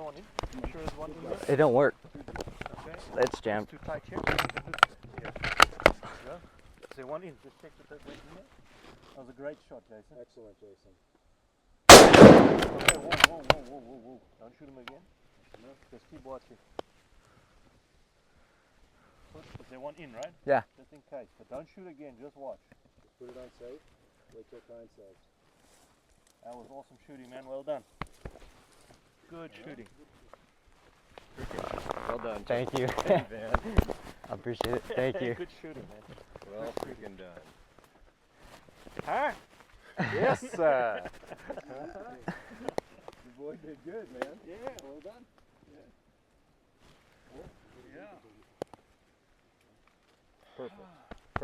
one in? You sure there's one in there? It don't work. Okay. It's jammed. Too tight, check. Yeah. Yeah. Is there one in? Just check that went in there. That was a great shot, Jason. Excellent, Jason. Okay, whoa. Don't shoot him again. No, just keep watching. Is there one in, right? Yeah. Just in case. But don't shoot again, just watch. Just put it on safe. Wait till time saves. That was awesome shooting, man. Well done. Good shooting. Well done. Thank you. Thank you, man. I appreciate it. Thank you. Good shooting, man. Well freaking done. Huh? Yes, sir. The boy did good, man. Yeah. Well done. Yeah. Perfect.